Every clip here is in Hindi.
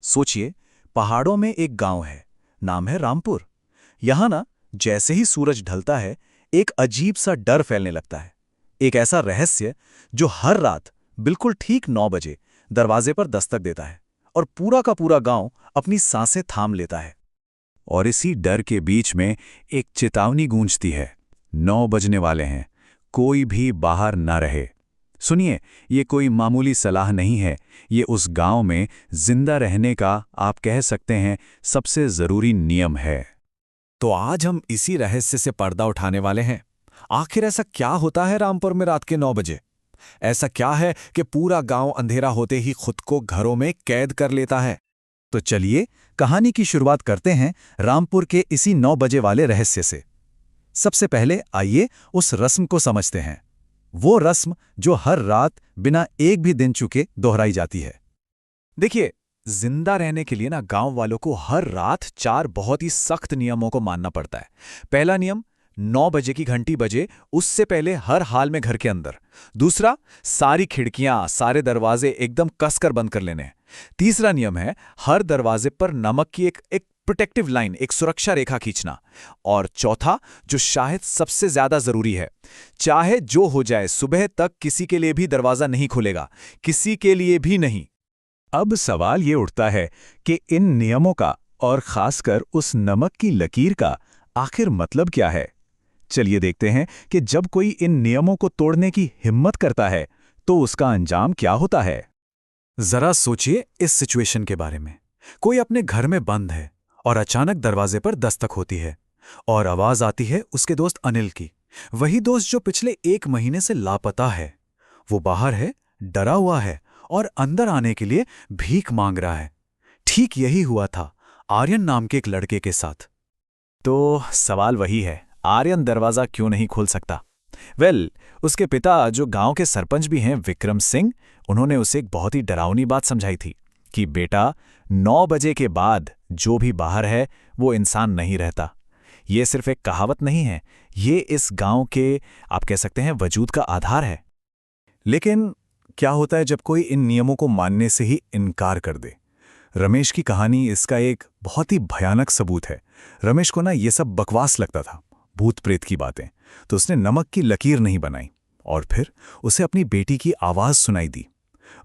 सोचिए, पहाड़ों में एक गांव है, नाम है रामपुर। यहां ना जैसे ही सूरज ढलता है, एक अजीब सा डर फैलने लगता है। एक ऐसा रहस्य जो हर रात बिल्कुल ठीक 9 बजे दरवाजे पर दस्तक देता है और पूरा का पूरा गांव अपनी सांसें थाम लेता है। और इसी डर के बीच में एक चेतावनी गूंजती है, 9 बजने वाले हैं, कोई भी बाहर न रहे। सुनिए, ये कोई मामूली सलाह नहीं है, ये उस गांव में जिंदा रहने का, आप कह सकते हैं, सबसे जरूरी नियम है। तो आज हम इसी रहस्य से पर्दा उठाने वाले हैं। आखिर ऐसा क्या होता है रामपुर में रात के 9 बजे? ऐसा क्या है कि पूरा गांव अंधेरा होते ही खुद को घरों में कैद कर लेता है? तो चलिए कहानी की शुरुआत करते हैं रामपुर के इसी 9 बजे वाले रहस्य से। सबसे पहले आइए उस रस्म को समझते हैं, वो रस्म जो हर रात बिना एक भी दिन चुके दोहराई जाती है। देखिए, जिंदा रहने के लिए ना गांव वालों को हर रात 4 बहुत ही सख्त नियमों को मानना पड़ता है। पहला नियम, 9 बजे की घंटी बजे उससे पहले हर हाल में घर के अंदर। दूसरा, सारी खिड़कियां, सारे दरवाजे एकदम कसकर बंद कर लेने हैं। तीसरा नियम है, हर दरवाजे पर नमक की एक प्रोटेक्टिव लाइन, एक सुरक्षा रेखा खींचना। और चौथा, जो शायद सबसे ज्यादा जरूरी है, चाहे जो हो जाए सुबह तक किसी के लिए भी दरवाजा नहीं खुलेगा, किसी के लिए भी नहीं। अब सवाल ये उठता है कि इन नियमों का और खासकर उस नमक की लकीर का आखिर मतलब क्या है। चलिए देखते हैं कि जब कोई इन नियमों को तोड़ने की हिम्मत करता है तो उसका अंजाम क्या होता है। जरा सोचिए इस सिचुएशन के बारे में। कोई अपने घर में बंद है और अचानक दरवाजे पर दस्तक होती है और आवाज आती है उसके दोस्त अनिल की। वही दोस्त जो पिछले 1 महीने से लापता है। वो बाहर है, डरा हुआ है और अंदर आने के लिए भीख मांग रहा है। ठीक यही हुआ था आर्यन नाम के एक लड़के के साथ। तो सवाल वही है, आर्यन दरवाजा क्यों नहीं खोल सकता? उसके पिता जो गांव के सरपंच भी हैं, विक्रम सिंह, उन्होंने उसे एक बहुत ही डरावनी बात समझाई थी कि बेटा, 9 बजे के बाद जो भी बाहर है वो इंसान नहीं रहता। ये सिर्फ एक कहावत नहीं है, ये इस गांव के, आप कह सकते हैं, वजूद का आधार है। लेकिन क्या होता है जब कोई इन नियमों को मानने से ही इनकार कर दे? रमेश की कहानी इसका एक बहुत ही भयानक सबूत है। रमेश को ना ये सब बकवास लगता था, भूत प्रेत की बातें। तो उसने नमक की लकीर नहीं बनाई और फिर उसे अपनी बेटी की आवाज सुनाई दी।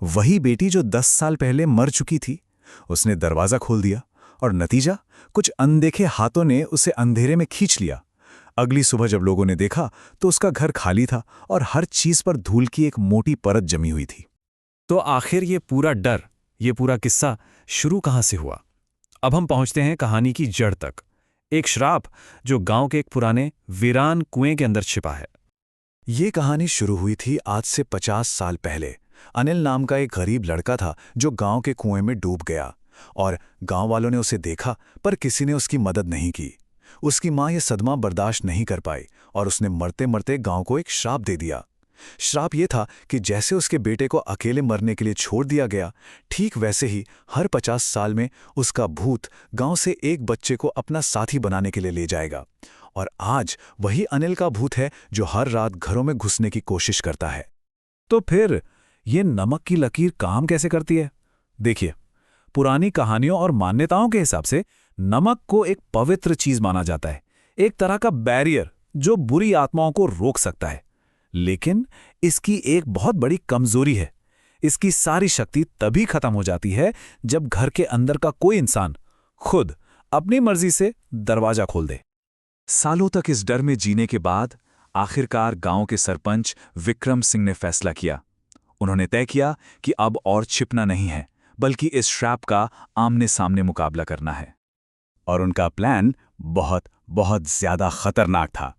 वही बेटी जो 10 साल पहले मर चुकी थी। उसने दरवाजा खोल दिया और नतीजा, कुछ अनदेखे हाथों ने उसे अंधेरे में खींच लिया। अगली सुबह जब लोगों ने देखा तो उसका घर खाली था और हर चीज पर धूल की एक मोटी परत जमी हुई थी। तो आखिर ये पूरा डर, ये पूरा किस्सा शुरू कहां से हुआ? अब हम पहुंचते हैं कहानी की जड़ तक। एक श्राप जो गांव के एक पुराने वीरान कुएं के अंदर छिपा है। ये कहानी शुरू हुई थी आज से 50 साल पहले। अनिल नाम का एक गरीब लड़का था जो गांव के कुएं में डूब गया और गांव वालों ने उसे देखा पर किसी ने उसकी मदद नहीं की। उसकी मां ये सदमा बर्दाश्त नहीं कर पाई और उसने मरते मरते गांव को एक श्राप दे दिया। श्राप ये था कि जैसे उसके बेटे को अकेले मरने के लिए छोड़ दिया गया, ठीक वैसे ही हर 50 साल में उसका भूत गांव से एक बच्चे को अपना साथी बनाने के लिए ले जाएगा। और आज वही अनिल का भूत है जो हर रात घरों में घुसने की कोशिश करता है। तो फिर ये नमक की लकीर काम कैसे करती है? देखिए, पुरानी कहानियों और मान्यताओं के हिसाब से नमक को एक पवित्र चीज माना जाता है, एक तरह का बैरियर जो बुरी आत्माओं को रोक सकता है। लेकिन इसकी एक बहुत बड़ी कमजोरी है। इसकी सारी शक्ति तभी खत्म हो जाती है जब घर के अंदर का कोई इंसान खुद अपनी मर्जी से दरवाजा खोल दे। सालों तक इस डर में जीने के बाद आखिरकार गांव के सरपंच विक्रम सिंह ने फैसला किया। उन्होंने तय किया कि अब और छिपना नहीं है, बल्कि इस श्रैप का आमने सामने मुकाबला करना है। और उनका प्लान बहुत बहुत ज्यादा खतरनाक था।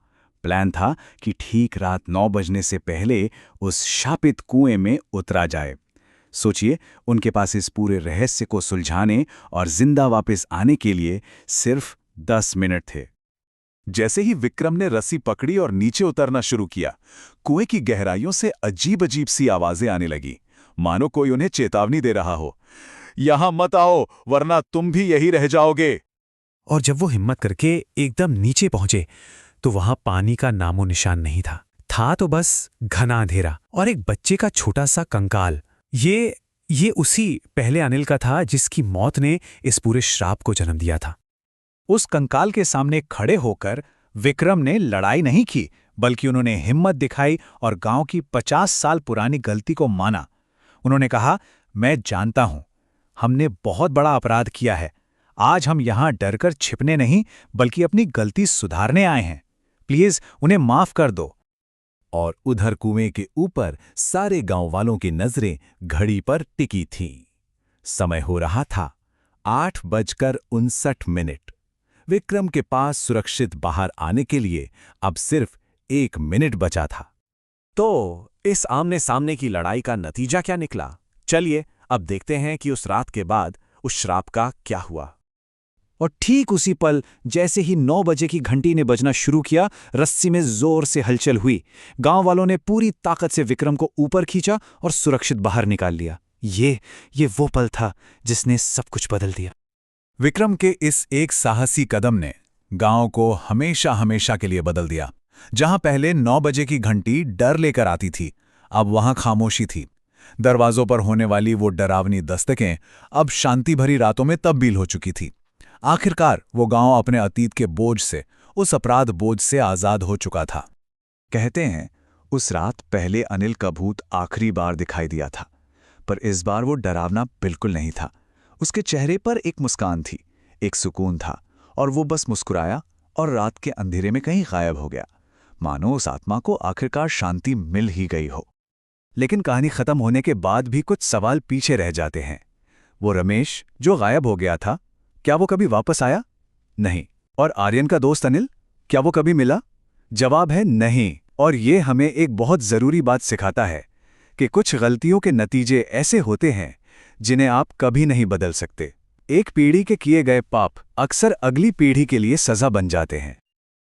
प्लान था कि ठीक रात 9 बजने से पहले उस शापित कुएं में उतरा जाए। सोचिए, उनके पास इस पूरे रहस्य को सुलझाने और जिंदा वापस आने के लिए सिर्फ 10 मिनट थे। जैसे ही विक्रम ने रस्सी पकड़ी और नीचे उतरना शुरू किया, कुएं की गहराइयों से अजीब अजीब सी आवाजें आने लगी, मानो कोई उन्हें चेतावनी दे रहा हो, यहां मत आओ वरना तुम भी यही रह जाओगे। और जब वो हिम्मत करके एकदम नीचे पहुंचे तो वहां पानी का नामो निशान नहीं था। तो बस घना अंधेरा और एक बच्चे का छोटा सा कंकाल। ये ये उसी पहले अनिल का था जिसकी मौत ने इस पूरे श्राप को जन्म दिया था। उस कंकाल के सामने खड़े होकर विक्रम ने लड़ाई नहीं की, बल्कि उन्होंने हिम्मत दिखाई और गांव की 50 साल पुरानी गलती को माना। उन्होंने कहा, मैं जानता हूं, हमने बहुत बड़ा अपराध किया है। आज हम यहां डरकर छिपने नहीं, बल्कि अपनी गलती सुधारने आए हैं। प्लीज उन्हें माफ कर दो। और उधर कुएं के ऊपर सारे गांव वालों की नजरें घड़ी पर टिकी थीं। समय हो रहा था 8:59। विक्रम के पास सुरक्षित बाहर आने के लिए अब सिर्फ 1 मिनट बचा था। तो इस आमने सामने की लड़ाई का नतीजा क्या निकला? चलिए अब देखते हैं कि उस रात के बाद उस श्राप का क्या हुआ। और ठीक उसी पल जैसे ही 9 बजे की घंटी ने बजना शुरू किया, रस्सी में जोर से हलचल हुई। गांव वालों ने पूरी ताकत से विक्रम को ऊपर खींचा और सुरक्षित बाहर निकाल लिया। ये वो पल था जिसने सब कुछ बदल दिया। विक्रम के इस एक साहसी कदम ने गांव को हमेशा हमेशा के लिए बदल दिया। जहां पहले 9 बजे की घंटी डर लेकर आती थी, अब वहां खामोशी थी। दरवाजों पर होने वाली वो डरावनी दस्तकें अब शांति भरी रातों में तब्दील हो चुकी थी। आखिरकार वो गांव अपने अतीत के बोझ से, उस अपराध बोझ से आजाद हो चुका था। कहते हैं उस रात पहले अनिल का भूत आखिरी बार दिखाई दिया था, पर इस बार वो डरावना बिल्कुल नहीं था। उसके चेहरे पर एक मुस्कान थी, एक सुकून था, और वो बस मुस्कुराया और रात के अंधेरे में कहीं गायब हो गया, मानो उस आत्मा को आखिरकार शांति मिल ही गई हो। लेकिन कहानी खत्म होने के बाद भी कुछ सवाल पीछे रह जाते हैं। वो रमेश जो गायब हो गया था, क्या वो कभी वापस आया? नहीं। और आर्यन का दोस्त अनिल, क्या वो कभी मिला? जवाब है नहीं। और ये हमें एक बहुत जरूरी बात सिखाता है कि कुछ गलतियों के नतीजे ऐसे होते हैं जिन्हें आप कभी नहीं बदल सकते। एक पीढ़ी के किए गए पाप अक्सर अगली पीढ़ी के लिए सजा बन जाते हैं।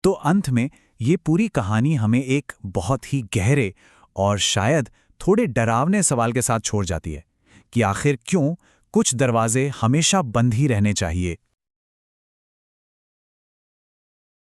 तो अंत में ये पूरी कहानी हमें एक बहुत ही गहरे और शायद थोड़े डरावने सवाल के साथ छोड़ जाती है कि आखिर क्यों कुछ दरवाजे हमेशा बंद ही रहने चाहिए